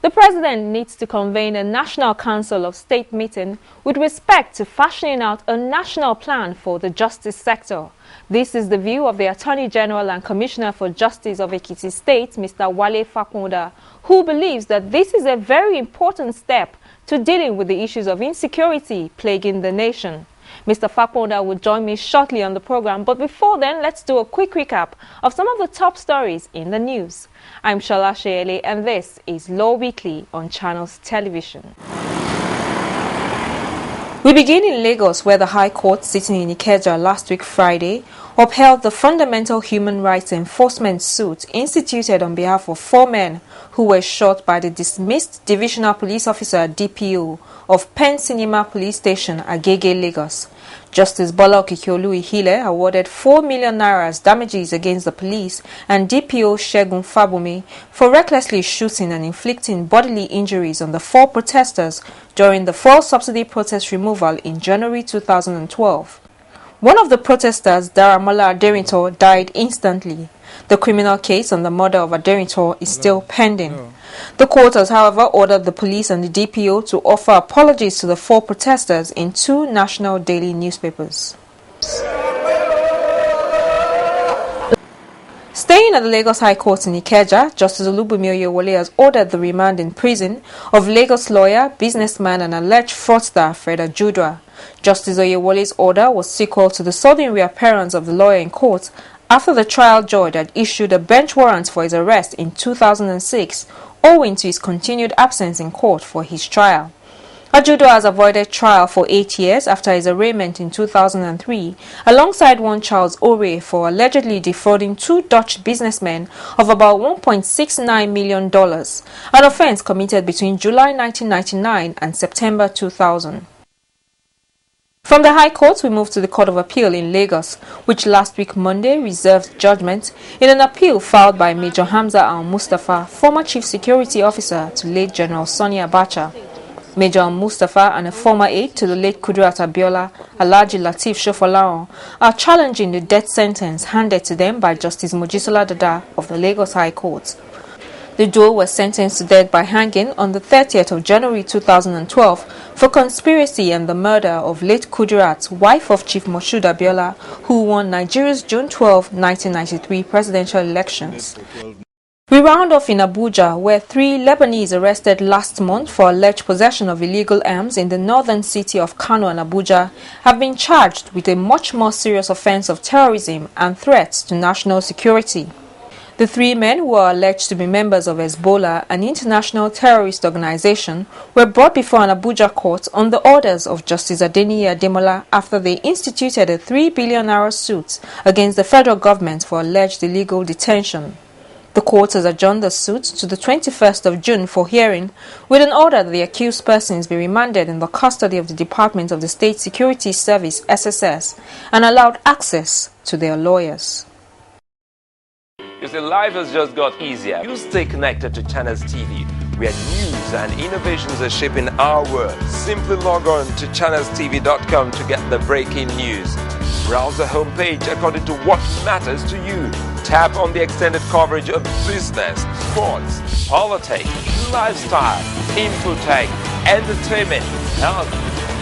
The President needs to convene a National Council of State meeting with respect to fashioning out a national plan for the justice sector. This is the view of the Attorney General and Commissioner for Justice of Ekiti State, Mr. Wale Fakunda, who believes that this is a very important step to dealing with the issues of insecurity plaguing the nation. Mr. Fakunda will join me shortly on the program, but before then, let's do a quick recap of some of the top stories in the news. I'm Shola Sheyele, and this is Law Weekly on Channels Television. We begin in Lagos, where the High Court sitting in Ikeja last week Friday upheld the fundamental human rights enforcement suit instituted on behalf of 4 men who were shot by the dismissed Divisional Police Officer DPO of Pen Cinema Police Station, Agege, Lagos. Justice Bola Okikeolu-Ihile awarded 4 million naira as damages against the police and DPO Segun Fabumi for recklessly shooting and inflicting bodily injuries on the 4 protesters during the fuel subsidy protest removal in January 2012. One of the protesters, Daramola Aderintor, died instantly. The criminal case on the murder of Aderintor is still pending. The court has, however, ordered the police and the DPO to offer apologies to the 4 protesters in 2 national daily newspapers. Staying at the Lagos High Court in Ikeja, Justice Olubunmi Oyewole has ordered the remand in prison of Lagos lawyer, businessman and alleged fraudster Fred Ajudua. Justice Oyewole's order was sequel to the sudden reappearance of the lawyer in court after the trial judge had issued a bench warrant for his arrest in 2006, owing to his continued absence in court for his trial. Ajudua has avoided trial for 8 years after his arraignment in 2003, alongside one Charles Ore for allegedly defrauding 2 Dutch businessmen of about $1.69 million, an offense committed between July 1999 and September 2000. From the High Court, we move to the Court of Appeal in Lagos, which last week Monday reserved judgment in an appeal filed by Major Hamza Al-Mustafa, former Chief Security Officer to late General Sani Abacha. Major Al-Mustafa and a former aide to the late Kudirat Abiola, Alhaji Lateef Shofalaron, are challenging the death sentence handed to them by Justice Mojisola Dada of the Lagos High Court. The duo were sentenced to death by hanging on the 30th of January 2012 for conspiracy and the murder of late Kudirat, wife of Chief Moshood Abiola, who won Nigeria's June 12, 1993 presidential elections. We round off in Abuja, where 3 Lebanese arrested last month for alleged possession of illegal arms in the northern city of Kano and Abuja have been charged with a much more serious offense of terrorism and threats to national security. The 3 men, who are alleged to be members of Hezbollah, an international terrorist organization, were brought before an Abuja court on the orders of Justice Adeniyi Ademola after they instituted a 3 billion naira suit against the federal government for alleged illegal detention. The court has adjourned the suit to the 21st of June for hearing, with an order that the accused persons be remanded in the custody of the Department of the State Security Service (SSS) and allowed access to their lawyers. You see, life has just got easier. You stay connected to Channels TV, where news and innovations are shaping our world. Simply log on to channelstv.com to get the breaking news. Browse the homepage according to what matters to you. Tap on the extended coverage of business, sports, politics, lifestyle, infotech, entertainment, health,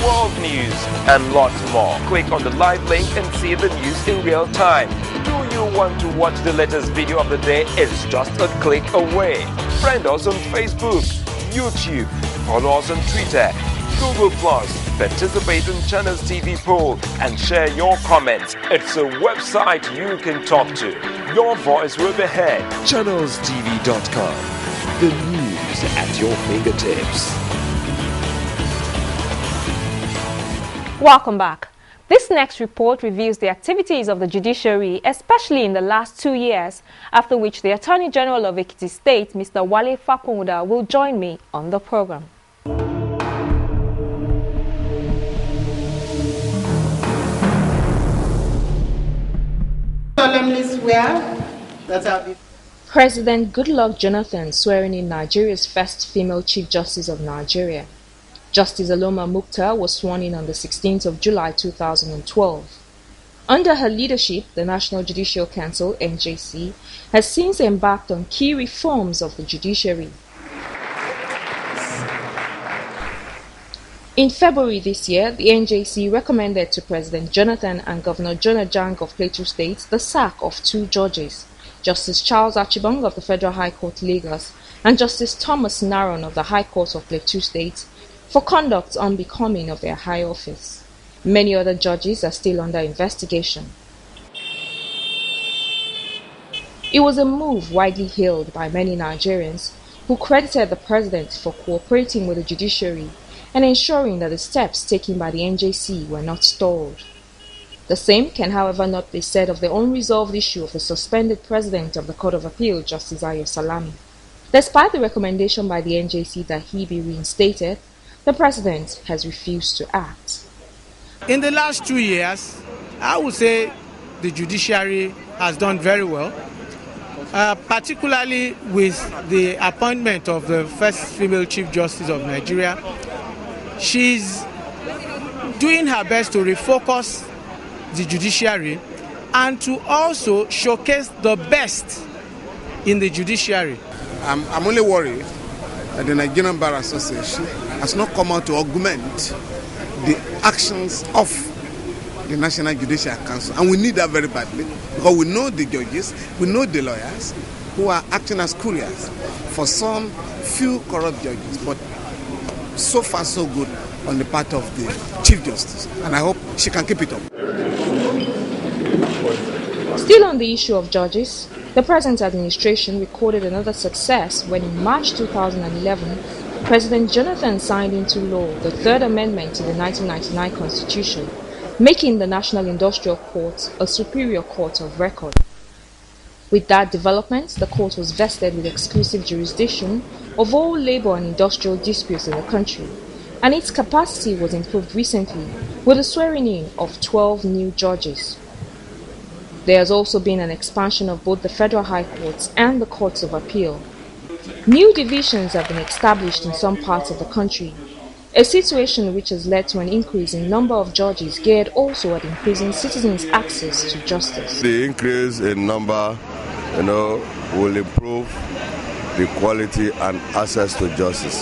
world news, and lots more. Click on the live link and see the news in real time. Do you want to watch the latest video of the day? It's just a click away. Friend us on Facebook, YouTube, follow us on Twitter, Google+, participate in Channels TV poll and share your comments. It's a website you can talk to. Your voice will be heard. ChannelsTV.com. The news at your fingertips. Welcome back. This next report reviews the activities of the judiciary, especially in the last 2 years, after which the Attorney General of Ekiti State, Mr. Wale Fakunda, will join me on the program. Solemnly swear that I will be President Goodluck Jonathan swearing in Nigeria's first female Chief Justice of Nigeria. Justice Aloma Mukhtar was sworn in on the 16th of July 2012. Under her leadership, the National Judicial Council (NJC) has since embarked on key reforms of the judiciary. In February this year, the NJC recommended to President Jonathan and Governor Jonah Jang of Plateau State the sack of 2 judges, Justice Charles Achibong of the Federal High Court Lagos and Justice Thomas Naron of the High Court of Plateau State, for conduct unbecoming of their high office. Many other judges are still under investigation. It was a move widely hailed by many Nigerians who credited the president for cooperating with the judiciary and ensuring that the steps taken by the NJC were not stalled. The same can, however, not be said of the unresolved issue of the suspended president of the Court of Appeal, Justice Ayo Salami. Despite the recommendation by the NJC that he be reinstated, the president has refused to act. In the last 2 years, I would say the judiciary has done very well, particularly with the appointment of the first female Chief Justice of Nigeria. She's doing her best to refocus the judiciary and to also showcase the best in the judiciary. I'm only worried that the Nigerian Bar Association has not come out to augment the actions of the National Judicial Council. And we need that very badly because we know the judges, we know the lawyers who are acting as couriers for some few corrupt judges. But so far so good on the part of the Chief Justice, and I hope she can keep it up. Still on the issue of judges, the present administration recorded another success when in March 2011, President Jonathan signed into law the Third Amendment to the 1999 Constitution, making the National Industrial Court a superior court of record. With that development, the court was vested with exclusive jurisdiction of all labor and industrial disputes in the country, and its capacity was improved recently with the swearing-in of 12 new judges. There has also been an expansion of both the Federal High Courts and the Courts of Appeal. New divisions have been established in some parts of the country, a situation which has led to an increase in number of judges geared also at increasing citizens' access to justice. The increase in number, will improve the quality and access to justice.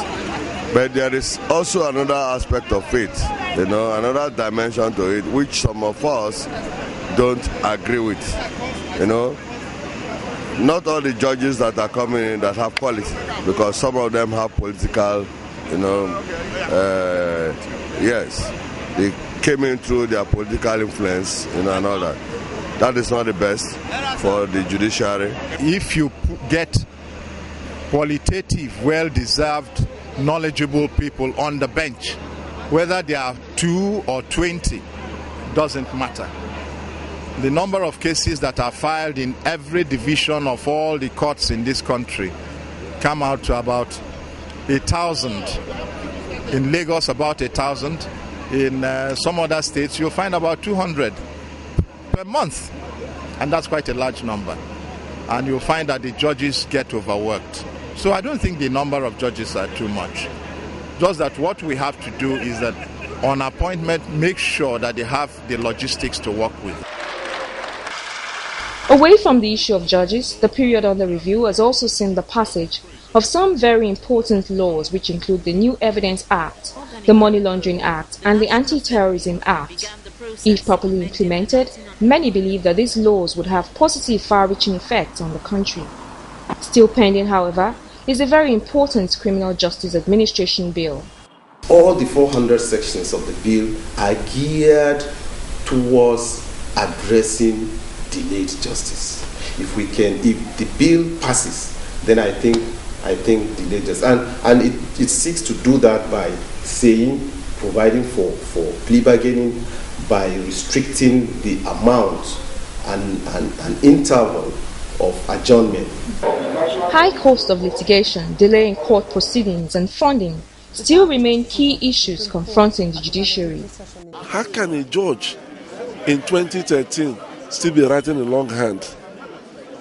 But there is also another aspect of it, another dimension to it, which some of us don't agree with. Not all the judges that are coming in that have quality, because some of them have political, yes, they came in through their political influence, and all that. That is not the best for the judiciary. If you get qualitative, well-deserved, knowledgeable people on the bench, whether they are 2 or 20, doesn't matter. The number of cases that are filed in every division of all the courts in this country come out to about 1,000. In Lagos, about 1,000. In some other states, you'll find about 200 per month. And that's quite a large number. And you'll find that the judges get overworked. So I don't think the number of judges are too much. Just that what we have to do is that on appointment, make sure that they have the logistics to work with. Away from the issue of judges, the period under review has also seen the passage of some very important laws, which include the New Evidence Act, the Money Laundering Act, and the Anti-Terrorism Act. If properly implemented, many believe that these laws would have positive far-reaching effects on the country. Still pending, however, is a very important Criminal Justice Administration Bill. All the 400 sections of the bill are geared towards addressing delayed justice. If the bill passes, then I think delayed justice, and it seeks to do that by providing for plea bargaining, by restricting the amount and interval of adjournment. High cost of litigation, delay in court proceedings, and funding still remain key issues confronting the judiciary. How can a judge in 2013 still be writing in longhand?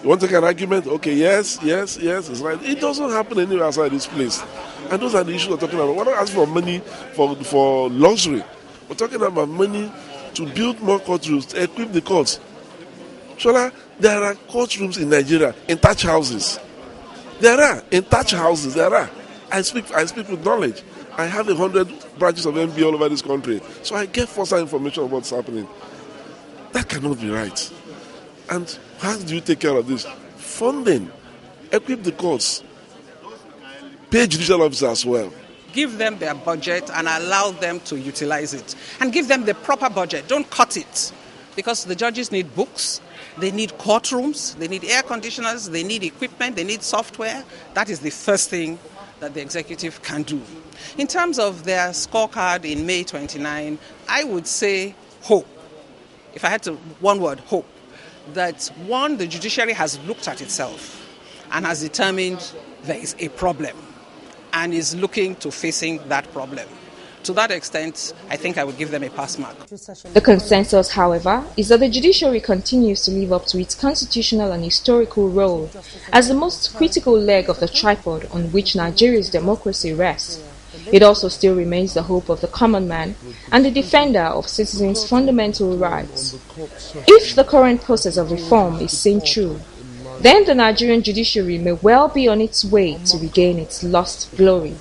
You want to take an argument? Okay, yes, it's right. It doesn't happen anywhere outside this place. And those are the issues we're talking about. We're not asking for money for luxury. We're talking about money to build more courtrooms, to equip the courts. Shola, there are courtrooms in Nigeria, in thatch houses. There are, in thatch houses, there are. I speak with knowledge. I have 100 branches of MBA all over this country, so I get first-hand information of what's happening. That cannot be right. And how do you take care of this? Funding, equip the courts, pay judicial officers as well. Give them their budget and allow them to utilize it. And give them the proper budget. Don't cut it. Because the judges need books, they need courtrooms, they need air conditioners, they need equipment, they need software. That is the first thing that the executive can do. In terms of their scorecard in May 29, I would say hope. If I had to, one word, hope. That one, the judiciary has looked at itself and has determined there is a problem and is looking to facing that problem. To that extent, I think I would give them a pass mark. The consensus, however, is that the judiciary continues to live up to its constitutional and historical role as the most critical leg of the tripod on which Nigeria's democracy rests. It also still remains the hope of the common man and the defender of citizens' fundamental rights. If the current process of reform is seen through, then the Nigerian judiciary may well be on its way to regain its lost glory.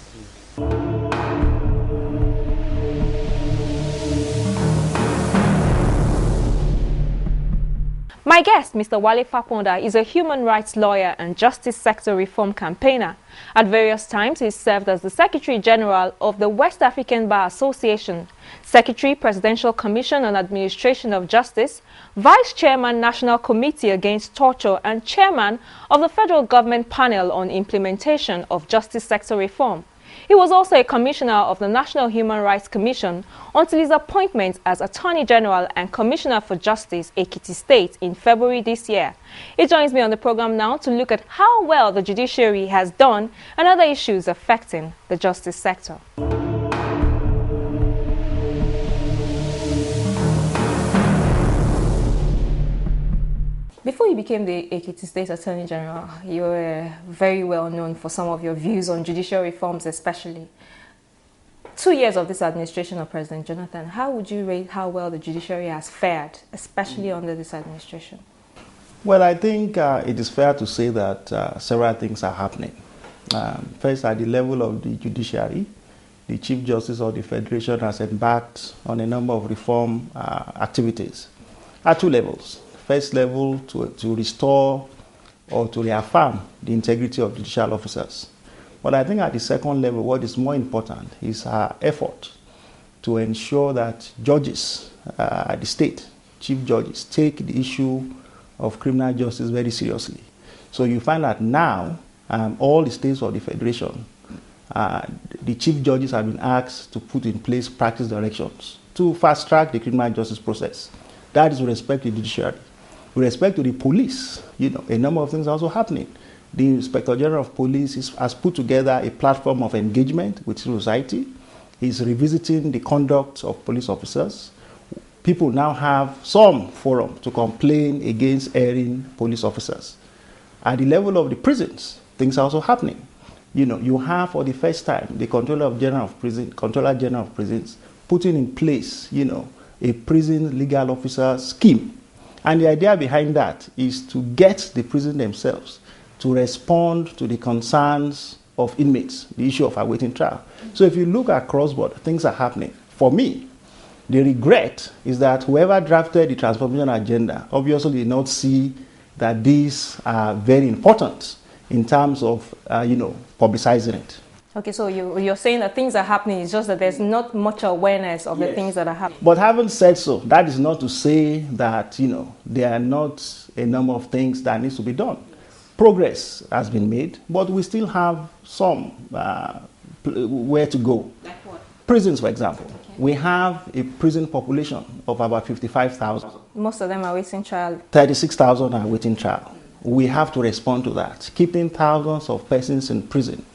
My guest, Mr. Wale Faponda, is a human rights lawyer and justice sector reform campaigner. At various times, he served as the Secretary General of the West African Bar Association, Secretary, Presidential Commission on Administration of Justice, Vice Chairman, National Committee Against Torture, and Chairman of the Federal Government Panel on Implementation of Justice Sector Reform. He was also a commissioner of the National Human Rights Commission until his appointment as Attorney General and Commissioner for Justice, Ekiti State, in February this year. He joins me on the program now to look at how well the judiciary has done and other issues affecting the justice sector. Before you became the Ekiti State Attorney General, you were very well known for some of your views on judicial reforms, especially. 2 years of this administration of President Jonathan, how would you rate how well the judiciary has fared, especially under this administration? Well, I think it is fair to say that several things are happening. First, at the level of the judiciary, the Chief Justice of the Federation has embarked on a number of reform activities at two levels. First level, to restore or to reaffirm the integrity of judicial officers. But I think at the second level, what is more important is our effort to ensure that judges at the state, chief judges, take the issue of criminal justice very seriously. So you find that now, all the states of the Federation, the chief judges have been asked to put in place practice directions to fast-track the criminal justice process. That is with respect to the judiciary. With respect to the police, a number of things are also happening. The Inspector General of Police has put together a platform of engagement with society. He's revisiting the conduct of police officers. People now have some forum to complain against erring police officers. At the level of the prisons, things are also happening. You have for the first time the Controller General of Prisons putting in place, a prison legal officer scheme. And the idea behind that is to get the prison themselves to respond to the concerns of inmates, the issue of awaiting trial. So if you look across board, things are happening. For me, the regret is that whoever drafted the transformation agenda obviously did not see that these are very important in terms of, publicizing it. Okay, so you're saying that things are happening, it's just that there's not much awareness of the things that are happening. But having said so, that is not to say that, there are not a number of things that needs to be done. Progress has been made, but we still have some where to go. Like what? Prisons, for example. Okay. We have a prison population of about 55,000. Most of them are waiting trial. 36,000 are waiting trial. We have to respond to that. Keeping thousands of persons in prison,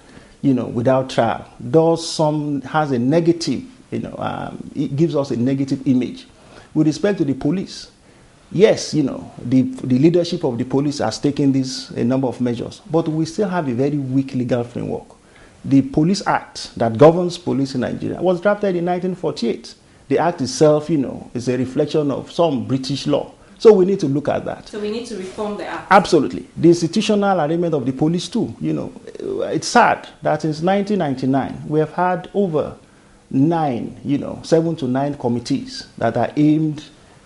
without trial, has a negative, it gives us a negative image. With respect to the police, yes, the leadership of the police has taken a number of measures, but we still have a very weak legal framework. The Police Act that governs police in Nigeria was drafted in 1948. The act itself, is a reflection of some British law. So we need to look at that. So we need to reform the act. Absolutely. The institutional arrangement of the police too. It's sad that since 1999 we have had over 7 to 9 committees that are aimed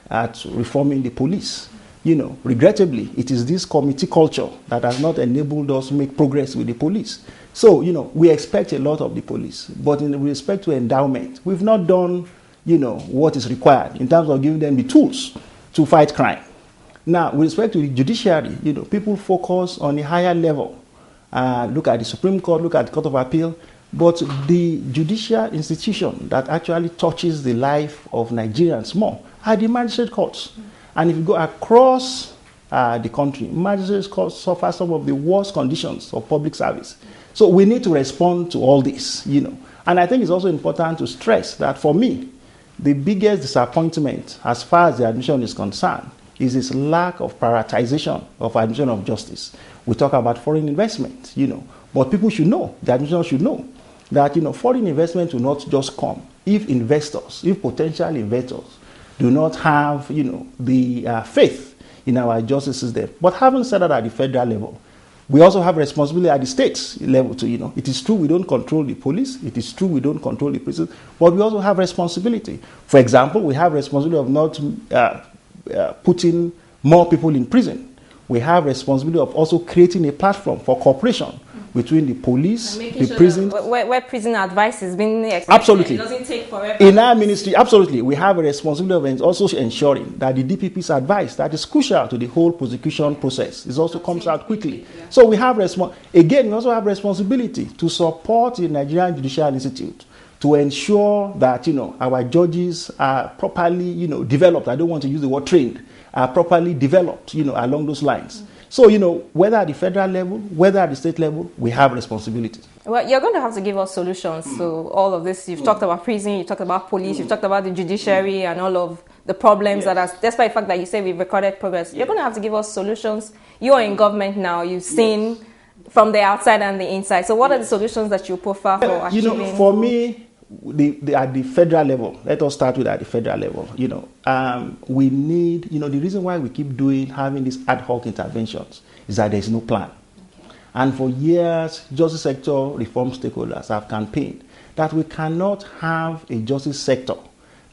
at reforming the police. Regrettably, it is this committee culture that has not enabled us to make progress with the police. So, we expect a lot of the police, but in respect to endowment, we've not done, what is required in terms of giving them the tools to fight crime. Now, with respect to the judiciary, people focus on a higher level. Look at the Supreme Court, look at the Court of Appeal, but the judicial institution that actually touches the life of Nigerians more are the magistrate courts. And if you go across the country, magistrate courts suffer some of the worst conditions of public service. So we need to respond to all this, And I think it's also important to stress that for me, the biggest disappointment as far as the admission is concerned is this lack of prioritization of admission of justice. We talk about foreign investment, but people should know, the admission should know, that, foreign investment will not just come if potential investors do not have, the faith in our justice system. But having said that at the federal level, we also have responsibility at the state level too. It is true we don't control the police. It is true we don't control the prisons, but we also have responsibility. For example, we have responsibility of not putting more people in prison. We have responsibility of also creating a platform for cooperation between the police, the prison. Where prison advice is being expected. Absolutely. It doesn't take forever. In our ministry, absolutely. We have a responsibility of also ensuring that the DPP's advice that is crucial to the whole prosecution process is also comes out quickly. So we have again, we also have responsibility to support the Nigerian Judicial Institute to ensure that, our judges are properly, developed. I don't want to use the word trained, are properly developed, along those lines. So, whether at the federal level, whether at the state level, we have responsibilities. Well, you're going to have to give us solutions to all of this. You've talked about prison, you've talked about police, you've talked about the judiciary and all of the problems that are, despite the fact that you say we've recorded progress, you're going to have to give us solutions. You're in government now, you've seen from the outside and the inside. So what are the solutions that you prefer for achieving? For me, at the federal level, let us start with at the federal level. We need, the reason why we keep having these ad hoc interventions is that there is no plan. Okay. And for years, justice sector reform stakeholders have campaigned that we cannot have a justice sector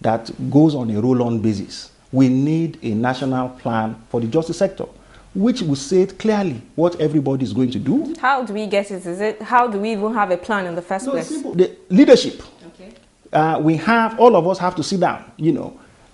that goes on a roll-on basis. We need a national plan for the justice sector, which will say clearly what everybody is going to do. How do we get it? How do we even have a plan in the first place? Simple. The leadership. All of us have to sit down.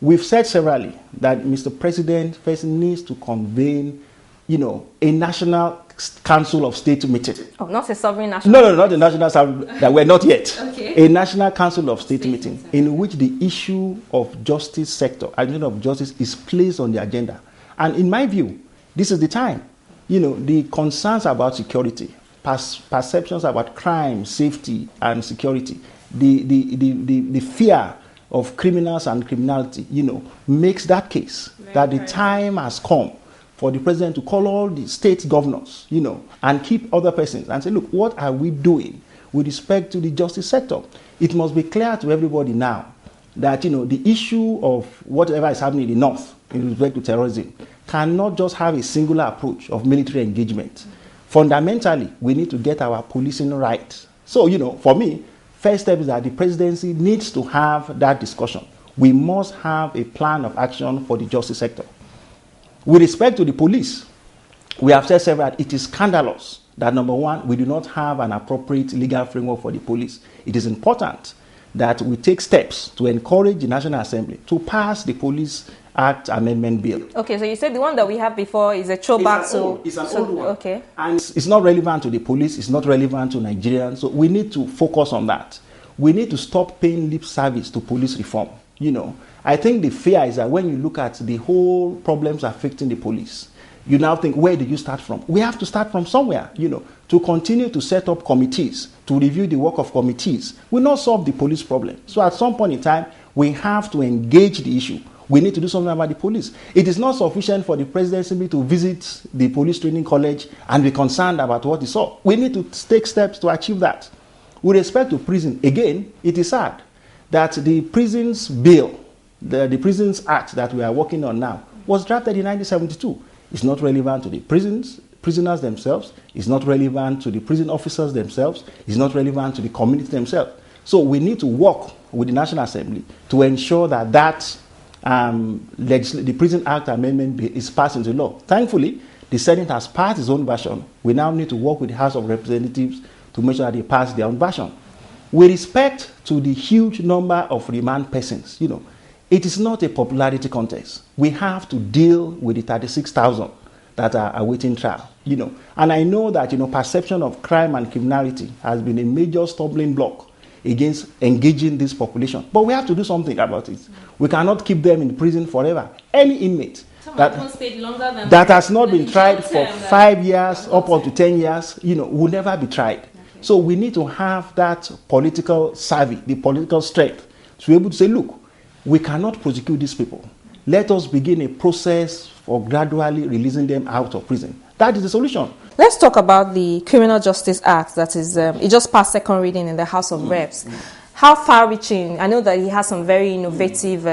We've said severally that Mr. President first needs to convene, a national council of state meeting. Oh, not a sovereign national. No, not a national council that we're not yet. Okay. A national council of state meeting in which the issue of justice sector, admission of justice, is placed on the agenda. And in my view, this is the time. The concerns about security, perceptions about crime, safety, and security, the fear of criminals and criminality, makes that case that the time has come for the president to call all the state governors, and keep other persons and say, look, what are we doing with respect to the justice sector? It must be clear to everybody now that, the issue of whatever is happening in the north in respect to terrorism cannot just have a singular approach of military engagement. Fundamentally, we need to get our policing right. So, for me, first step is that the presidency needs to have that discussion. We must have a plan of action for the justice sector. With respect to the police, we have said several, it is scandalous that, number one, we do not have an appropriate legal framework for the police. It is important that we take steps to encourage the National Assembly to pass the Police Act Amendment Bill. Okay, so you said the one that we have before is a throwback. It's an old one. Okay. And it's not relevant to the police, it's not relevant to Nigerians, so we need to focus on that. We need to stop paying lip service to police reform. I think the fear is that when you look at the whole problems affecting the police, you now think, where do you start from? We have to start from somewhere, to continue to set up committees, to review the work of committees will not solve the police problem. So at some point in time, we have to engage the issue. We need to do something about the police. It is not sufficient for the president simply to visit the police training college and be concerned about what he saw. We need to take steps to achieve that. With respect to prison, again, it is sad that the prisons bill, the Prisons Act that we are working on now, was drafted in 1972. It's not relevant to the prisoners themselves. It's not relevant to the prison officers themselves. It's not relevant to the community themselves. So we need to work with the National Assembly to ensure that the Prison Act amendment is passed into law. Thankfully, the Senate has passed its own version. We now need to work with the House of Representatives to make sure that they pass their own version. With respect to the huge number of remand persons, it is not a popularity contest. We have to deal with the 36,000 that are awaiting trial, And I know that, perception of crime and criminality has been a major stumbling block against engaging this population. But we have to do something about it. We cannot keep them in prison forever. Any inmate that has not been tried for 5 years, up to 10 years, will never be tried. Okay. So we need to have that political savvy, the political strength, to be able to say, look, we cannot prosecute these people. Let us begin a process for gradually releasing them out of prison. That is the solution. Let's talk about the Criminal Justice Act that is, it just passed second reading in the House of Reps. How far-reaching? I know that he has some very innovative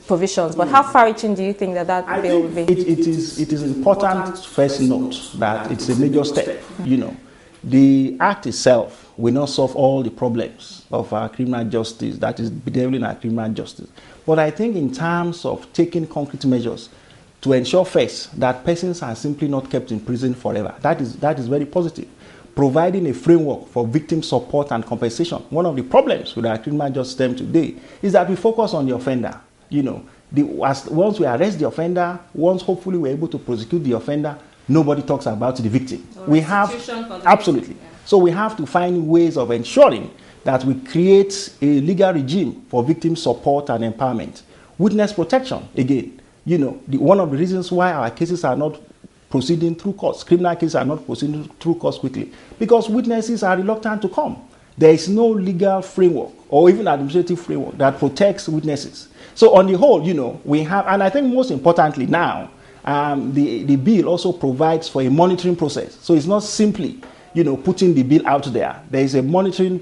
provisions, but how far-reaching do you think that bill will be? It is important to first note that it's a major step. The act itself will not solve all the problems of our criminal justice, that is bedeviling our criminal justice. But I think in terms of taking concrete measures to ensure first that persons are simply not kept in prison forever, that is very positive. Providing a framework for victim support and compensation. One of the problems with our criminal justice system today is that we focus on the offender. Once we arrest the offender, once hopefully we're able to prosecute the offender, nobody talks about the victim. Absolutely. Yeah. So we have to find ways of ensuring that we create a legal regime for victim support and empowerment. Witness protection, again, one of the reasons why our cases are not proceeding through courts, criminal cases are not proceeding through courts quickly, because witnesses are reluctant to come. There is no legal framework or even administrative framework that protects witnesses. So on the whole, we have, and I think most importantly now, the bill also provides for a monitoring process. So it's not simply, putting the bill out there. There is a monitoring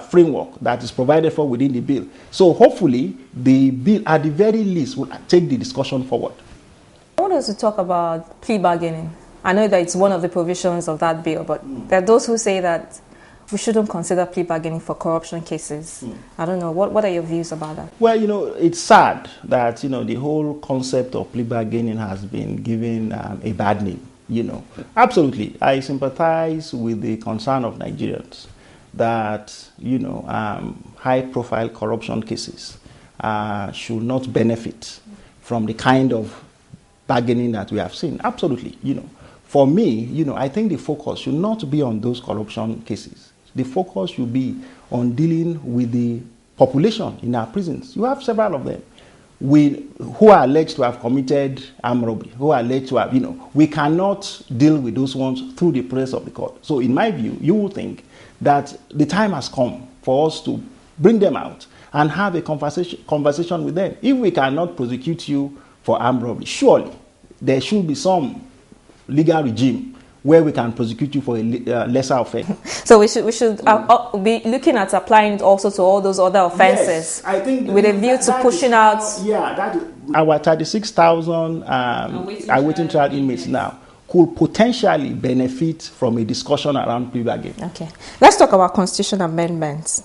framework that is provided for within the bill. So hopefully the bill, at the very least, will take the discussion forward. I want us to talk about plea bargaining. I know that it's one of the provisions of that bill, but there are those who say that we shouldn't consider plea bargaining for corruption cases. I don't know. What are your views about that? Well, it's sad that, the whole concept of plea bargaining has been given a bad name, Absolutely. I sympathize with the concern of Nigerians that, high-profile corruption cases should not benefit from the kind of bargaining that we have seen. Absolutely. For me, I think the focus should not be on those corruption cases. The focus should be on dealing with the population in our prisons. You have several of them who are alleged to have committed armed robbery, who are alleged to have, we cannot deal with those ones through the process of the court. So in my view, you will think that the time has come for us to bring them out and have a conversation with them. If we cannot prosecute you for armed robbery, surely there should be some legal regime where we can prosecute you for a lesser offense. So we should be looking at applying it also to all those other offenses. Yes, I think with a view to pushing out. Our 36,000 awaiting trial inmates now could potentially benefit from a discussion around plea bargaining. Okay, let's talk about constitution amendments.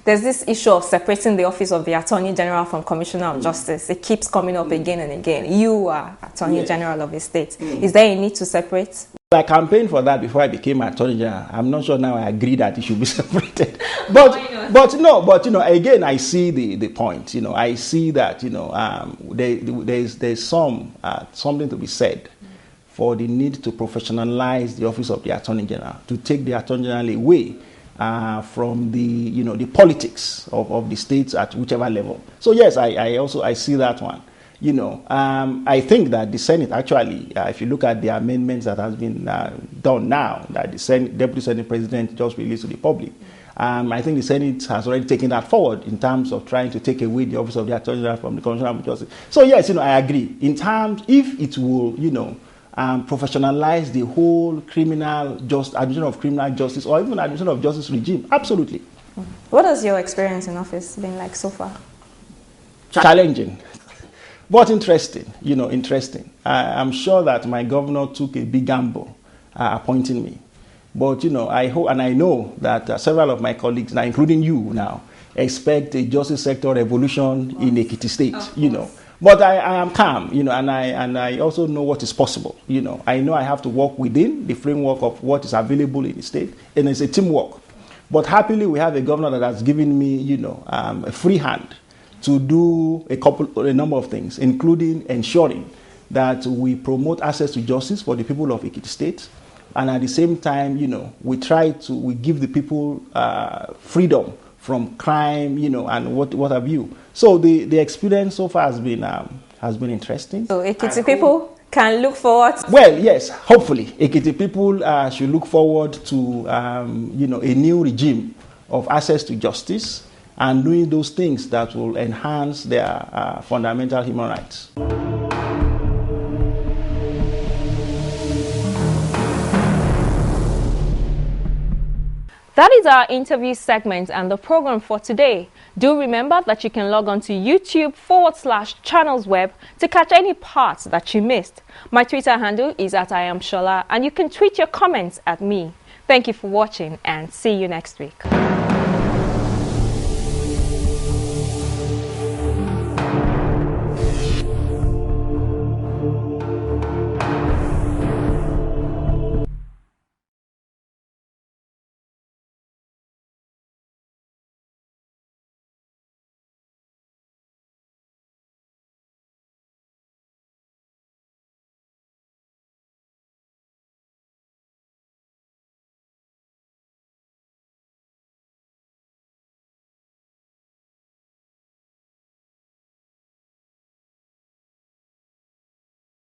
There's this issue of separating the office of the Attorney General from Commissioner of Justice. It keeps coming up again and again. You are Attorney General of a state. Is there a need to separate? I campaigned for that before I became Attorney General. I'm not sure now I agree that it should be separated. But again, I see the point. I see that there's something to be said for the need to professionalize the office of the Attorney General, to take the Attorney General away from the politics of the states at whichever level. So yes, I see that one. I think that the Senate actually, if you look at the amendments that has been done now, that the Deputy Senate President just released to the public, I think the Senate has already taken that forward in terms of trying to take away the office of the Attorney General from the Commissioner of Justice. So yes, I agree. In terms, if it will, professionalize the whole administration of criminal justice or even administration of justice regime, absolutely. What has your experience in office been like so far? Challenging. But interesting, interesting. I'm sure that my governor took a big gamble appointing me. But, I hope and I know that several of my colleagues, now including you now, expect a justice sector revolution in Ekiti State, But I am calm, and I also know what is possible. I know I have to work within the framework of what is available in the state, and it's a teamwork. But happily, we have a governor that has given me, a free hand to do a number of things, including ensuring that we promote access to justice for the people of Ekiti State, and at the same time, we give the people freedom from crime, and what have you. So the experience so far has been interesting. So Ekiti people can look forward. Well, yes, hopefully Ekiti people should look forward to a new regime of access to justice and doing those things that will enhance their fundamental human rights. That is our interview segment and the program for today. Do remember that you can log on to YouTube/channelsweb to catch any parts that you missed. My Twitter handle is @IamShola, and you can tweet your comments at me. Thank you for watching and see you next week.